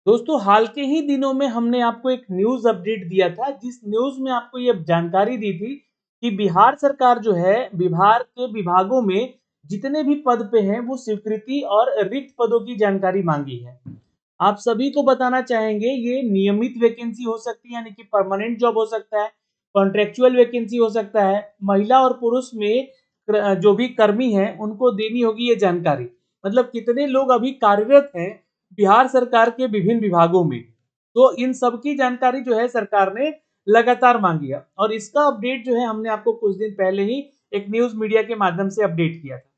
दोस्तों हाल के ही दिनों में हमने आपको एक न्यूज़ अपडेट दिया था, जिस न्यूज़ में आपको ये जानकारी दी थी कि बिहार सरकार जो है, बिहार के विभागों में जितने भी पद पे हैं, वो स्वीकृति और रिक्त पदों की जानकारी माँगी है। आप सभी को बताना चाहेंगे, ये नियमित वैकेंसी हो सकती है, यानी कि परमानेंट जॉब हो सकता है, कॉन्ट्रैक्चुअल वैकेंसी हो सकता है, महिला और पुरुष में जो भी कर्मी हैं, उनको देनी होगी ये जानकारी। मतलब कितने लोग अभी कार्यरत हैं बिहार सरकार के विभिन्न विभागों में। तो इन सब की जानकारी जो है सरकार ने लगातार मांगी है और इसका अपडेट जो है हमने आपको कुछ दिन पहले ही एक न्यूज़ मीडिया के माध्यम से अपडेट किया था।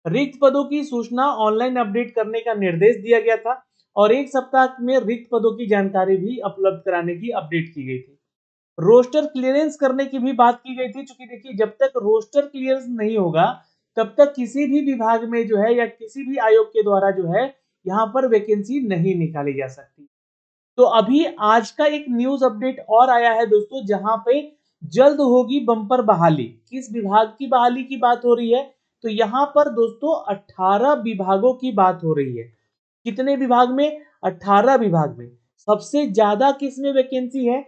रिक्त पदों की सूचना ऑनलाइन अपडेट करने का निर्देश दिया गया था और 1 सप्ताह में रिक्त पदों की जानकारी भी उपलब्ध कराने की अपडेट की गई थी। रोस्टर क्लियरेंस करने की भी बात की गई थी, क्योंकि देखिए जब तक रोस्टर क्लियरेंस नहीं होगा तब तक किसी भी विभाग में जो है या किसी भी आयोग के द्वारा जो है यहाँ पर वैकेंसी नहीं निकाली जा सकती। तो अभी आज का एक न्यूज़ अपडेट और आया है दोस्तों, जहाँ पे जल्द होगी बम्पर बहाली। किस विभाग की बहाली की बात हो रही है? तो यहाँ पर दोस्तों 18 विभागों की बात हो रही है। कितने विभाग में? 18 विभाग में। सबसे ज्यादा किसमें वैकेंसी है?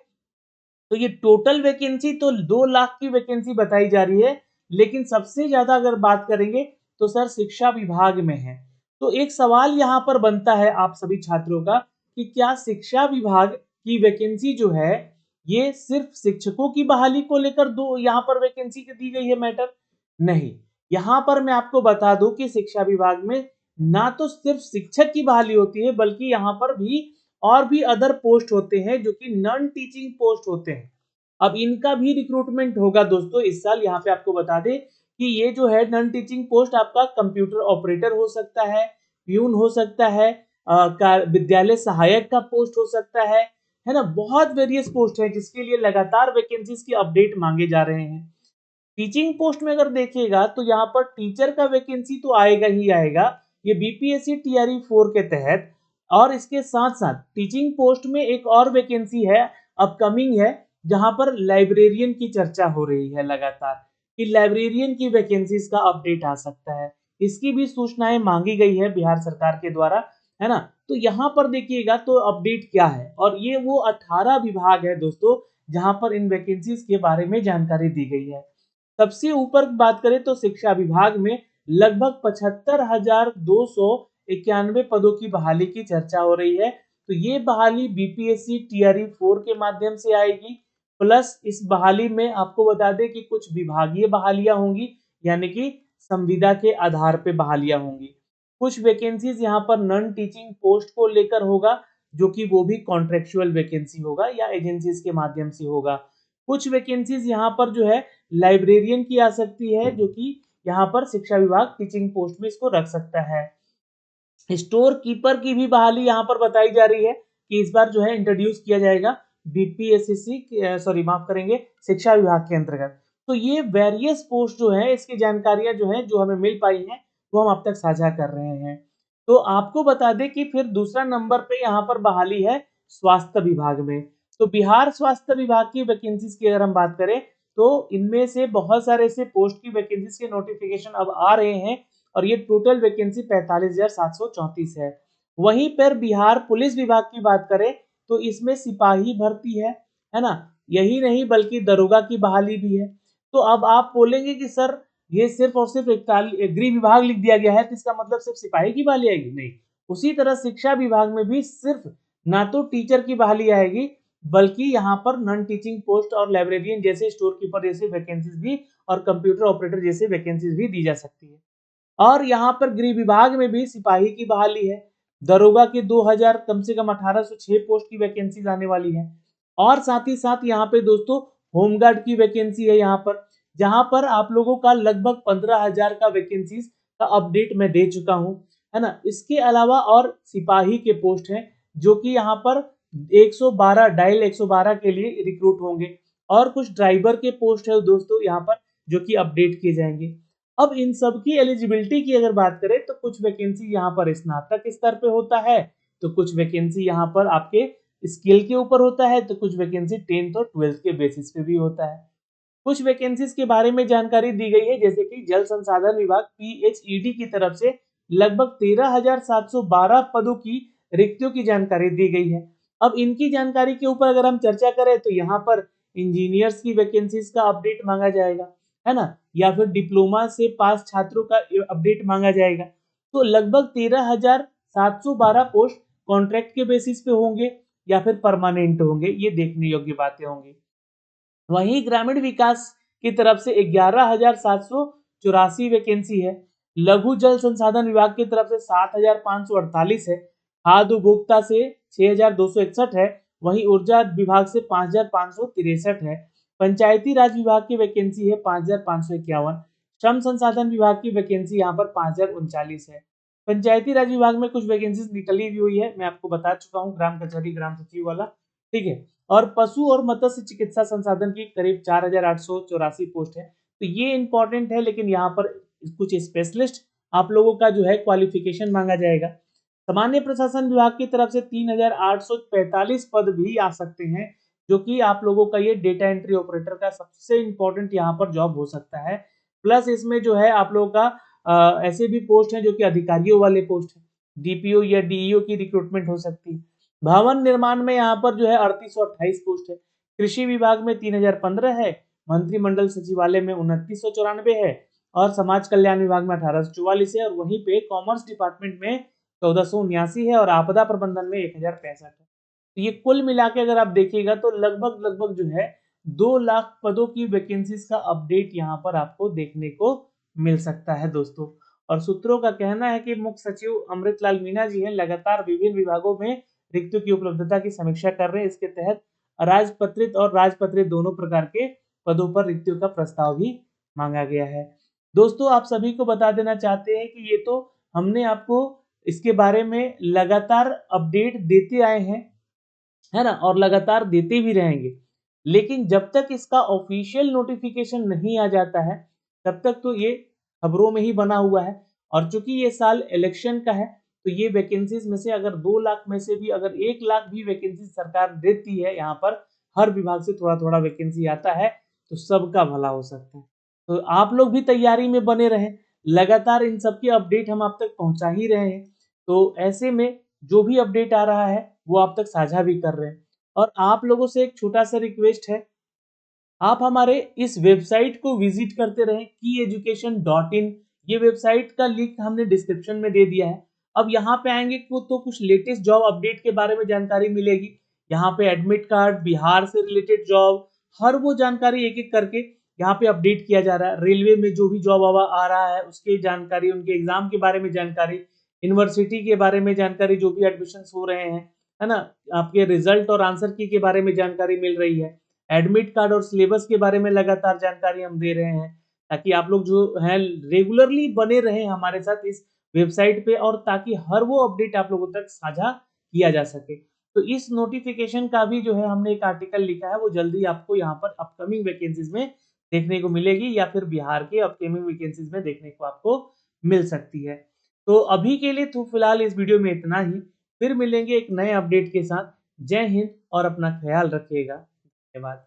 तो ये टोटल वैकेंसी तो 2 लाख की वैकेंसी बताई जा रही है, लेकिन सबसे ज्यादा अगर बात करेंगे तो सर शिक्षा विभाग में है। तो एक सवाल यहाँ पर बनता है आप सभी छात्रों का कि क्या शिक्षा विभाग की वैकेंसी जो है, ये सिर्फ शिक्षकों की बहाली को लेकर दो यहाँ पर वैकेंसी दी गई है मैटर? नहीं, यहाँ पर मैं आपको बता दूं कि शिक्षा विभाग में ना तो सिर्फ शिक्षक की बहाली होती है, बल्कि यहाँ पर भी और भी अदर पोस्ट होते हैं जो कि नॉन टीचिंग पोस्ट होते हैं। अब इनका भी रिक्रूटमेंट होगा दोस्तों इस साल। यहाँ पे आपको बता दें कि ये जो है नॉन टीचिंग पोस्ट आपका कंप्यूटर ऑपरेटर हो सकता है, प्यून हो सकता है, विद्यालय सहायक का पोस्ट हो सकता है ना। बहुत वेरियस पोस्ट है जिसके लिए लगातार वैकेंसीज की अपडेट मांगे जा रहे हैं। टीचिंग पोस्ट में अगर देखिएगा तो यहाँ पर टीचर का वैकेंसी तो आएगा ही आएगा, ये बीपीएससी टीआरई 4 के तहत। और इसके साथ साथ टीचिंग पोस्ट में एक और वैकेंसी है, अपकमिंग है, जहां पर लाइब्रेरियन की चर्चा हो रही है लगातार कि लाइब्रेरियन की वैकेंसीज का अपडेट आ सकता है। इसकी भी सूचनाएं मांगी गई है बिहार सरकार के द्वारा, है ना। तो यहाँ पर देखिएगा तो अपडेट क्या है, और ये वो 18 विभाग है दोस्तों जहां पर इन वैकेंसीज के बारे में जानकारी दी गई है। सबसे ऊपर बात करें तो शिक्षा विभाग में लगभग 75,291 पदों की बहाली की चर्चा हो रही है। तो ये बहाली बीपीएससी टीआरई 4 के माध्यम से आएगी। प्लस इस बहाली में आपको बता दें कि कुछ विभागीय बहालियां होंगी, यानी कि संविदा के आधार पे बहालियां होंगी। कुछ वैकेंसीज यहाँ पर नॉन टीचिंग पोस्ट को लेकर होगा, जो कि वो भी कॉन्ट्रेक्चुअल वैकेंसी होगा या एजेंसीज के माध्यम से होगा। कुछ वैकेंसीज यहाँ पर जो है लाइब्रेरियन की आ सकती है, जो कि यहाँ पर शिक्षा विभाग टीचिंग पोस्ट में इसको रख सकता है। स्टोर कीपर की भी बहाली यहाँ पर बताई जा रही है कि इस बार जो है इंट्रोड्यूस किया जाएगा बीपीएससी, सॉरी माफ करेंगे, शिक्षा विभाग के अंतर्गत। तो ये वेरियस पोस्ट जो है, इसकी जानकारियां जो है जो हमें मिल पाई हैं, वो हम अब तक साझा कर रहे हैं। तो आपको बता दें कि फिर दूसरा नंबर पे यहाँ पर बहाली है स्वास्थ्य विभाग में। तो बिहार स्वास्थ्य विभाग की वैकेंसीज की अगर हम बात करें तो इनमें से बहुत सारे ऐसे पोस्ट की वैकेंसीज के नोटिफिकेशन अब आ रहे हैं और ये टोटल वैकेंसी 45,734 है। वहीं पर बिहार पुलिस विभाग की बात करें तो इसमें सिपाही भर्ती है ना। यही नहीं बल्कि दरोगा की बहाली भी है। तो अब आप बोलेंगे कि सर ये सिर्फ और सिर्फ गृह विभाग लिख दिया गया है, तो इसका मतलब सिर्फ सिपाही की बहाली आएगी? नहीं, उसी तरह शिक्षा विभाग में भी सिर्फ ना तो टीचर की बहाली आएगी, बल्कि यहाँ पर नॉन टीचिंग पोस्ट और लाइब्रेरियन जैसे, स्टोर कीपर जैसे वैकेंसीज भी और कंप्यूटर ऑपरेटर जैसे वैकेंसीज भी दी जा सकती है। और यहाँ पर गृह विभाग में भी सिपाही की बहाली है। दरोगा के 2000 कम से कम 1806 पोस्ट की वैकेंसी आने वाली है। और साथ ही साथ यहाँ पे दोस्तों होमगार्ड की वैकेंसी है यहाँ पर, जहां पर आप लोगों का लगभग 15,000 का वैकेंसीज का अपडेट मैं दे चुका हूं, है ना। इसके अलावा और सिपाही के पोस्ट हैं जो कि यहाँ पर 112 डायल 112 के लिए रिक्रूट होंगे। और कुछ ड्राइवर के पोस्ट है दोस्तों यहाँ पर जो कि अपडेट किए जाएंगे। अब इन सब की एलिजिबिलिटी की अगर बात करें तो कुछ वैकेंसी यहाँ पर स्नातक स्तर पे होता है, तो कुछ वैकेंसी यहाँ पर आपके स्किल के ऊपर होता है, तो कुछ वैकेंसी 10th और 12th के बेसिस पे भी होता है। कुछ वैकेंसीज के बारे में जानकारी दी गई है, जैसे कि जल संसाधन विभाग पीएचईडी की तरफ से लगभग 13,712 पदों की रिक्तियों की जानकारी दी गई है। अब इनकी जानकारी के ऊपर अगर हम चर्चा करें तो यहाँ पर इंजीनियर्स की वैकेंसीज का अपडेट मांगा जाएगा, है ना, या फिर डिप्लोमा से पास छात्रों का अपडेट मांगा जाएगा। तो लगभग 13,712 पोस्ट कॉन्ट्रैक्ट के बेसिस पे होंगे या फिर परमानेंट होंगे, ये देखने योग्य बातें होंगी। वहीं ग्रामीण विकास की तरफ से 11,784 वैकेंसी है। लघु जल संसाधन विभाग की तरफ से 7,548 है। खाद्य उपभोक्ता से 6,261 है। वहीं ऊर्जा विभाग से 5,563 है। पंचायती राज विभाग की वैकेंसी है 5,551। श्रम संसाधन विभाग की वैकेंसी यहाँ पर 5,039 है। पंचायती राज विभाग में कुछ वैकेंसीज निकली हुई है, मैं आपको बता चुका हूँ, ग्राम कचहरी ग्राम सचिव वाला, ठीक है। और पशु और मत्स्य चिकित्सा संसाधन की करीब 4,884 पोस्ट है। तो ये इंपॉर्टेंट है, लेकिन यहाँ पर कुछ स्पेशलिस्ट आप लोगों का जो है क्वालिफिकेशन मांगा जाएगा। सामान्य प्रशासन विभाग की तरफ से 3,845 पद भी आ सकते हैं, जो कि आप लोगों का ये डेटा एंट्री ऑपरेटर का सबसे इंपॉर्टेंट यहाँ पर जॉब हो सकता है। प्लस इसमें जो है आप लोगों का ऐसे भी पोस्ट हैं जो कि अधिकारियों वाले पोस्ट हैं, डीपीओ या डीईओ की रिक्रूटमेंट हो सकती है। भवन निर्माण में यहाँ पर जो है 3828 पोस्ट है। कृषि विभाग में 3015 है। मंत्रिमंडल सचिवालय में 2994 है। और समाज कल्याण विभाग में 1844 है। और वहीं पे कॉमर्स डिपार्टमेंट में 1479 है। और आपदा प्रबंधन में 1065 है। तो ये कुल मिला के अगर आप देखिएगा तो लगभग लगभग जो है 2 लाख पदों की वैकेंसीज का अपडेट यहाँ पर आपको देखने को मिल सकता है दोस्तों। और सूत्रों का कहना है कि मुख्य सचिव अमृतलाल मीणा जी हैं लगातार विभिन्न विभागों में रिक्तियों की उपलब्धता की समीक्षा कर रहे हैं। इसके तहत राजपत्रित और राजपत्रित दोनों प्रकार के पदों पर रिक्तियों का प्रस्ताव भी मांगा गया है। दोस्तों आप सभी को बता देना चाहते हैं कि ये तो हमने आपको इसके बारे में लगातार अपडेट देते आए हैं, है ना, और लगातार देते भी रहेंगे। लेकिन जब तक इसका ऑफिशियल नोटिफिकेशन नहीं आ जाता है तब तक तो ये खबरों में ही बना हुआ है। और चूंकि ये साल इलेक्शन का है तो ये वैकेंसीज में से अगर 2 लाख में से भी अगर 1 लाख भी वैकेंसी सरकार देती है, यहाँ पर हर विभाग से थोड़ा थोड़ा वैकेंसी आता है, तो सबका भला हो सकता है। तो आप लोग भी तैयारी में बने रहें, लगातार इन सब की अपडेट हम आप तक पहुंचा ही रहे हैं। तो ऐसे में जो भी अपडेट आ रहा है वो आप तक साझा भी कर रहे हैं। और आप लोगों से एक छोटा सा रिक्वेस्ट है, आप हमारे इस वेबसाइट को विजिट करते रहें keyeducation.in। ये वेबसाइट का लिंक हमने डिस्क्रिप्शन में दे दिया है। अब यहाँ पे आएंगे तो कुछ लेटेस्ट जॉब अपडेट के बारे में जानकारी मिलेगी। यहाँ पे एडमिट कार्ड, बिहार से रिलेटेड जॉब, हर वो जानकारी एक एक करके यहाँ पे अपडेट किया जा रहा है। रेलवे में जो भी जॉब आ रहा है उसकी जानकारी, उनके एग्जाम के बारे में जानकारी, यूनिवर्सिटी के बारे में जानकारी, जो भी एडमिशन हो रहे हैं, है ना, आपके रिजल्ट और आंसर की के बारे में जानकारी मिल रही है। एडमिट कार्ड और सिलेबस के बारे में लगातार जानकारी हम दे रहे हैं, ताकि आप लोग जो हैं रेगुलरली बने रहें हमारे साथ इस वेबसाइट पे, और ताकि हर वो अपडेट आप लोगों तक साझा किया जा सके। तो इस नोटिफिकेशन का भी जो है हमने एक आर्टिकल लिखा है, वो जल्दी आपको यहाँ पर अपकमिंग वैकेंसीज में देखने को मिलेगी, या फिर बिहार के अपकमिंग वैकेंसीज में देखने को आपको मिल सकती है। तो अभी के लिए तो फिलहाल इस वीडियो में इतना ही। फिर मिलेंगे एक नए अपडेट के साथ। जय हिंद और अपना ख्याल रखिएगा। धन्यवाद।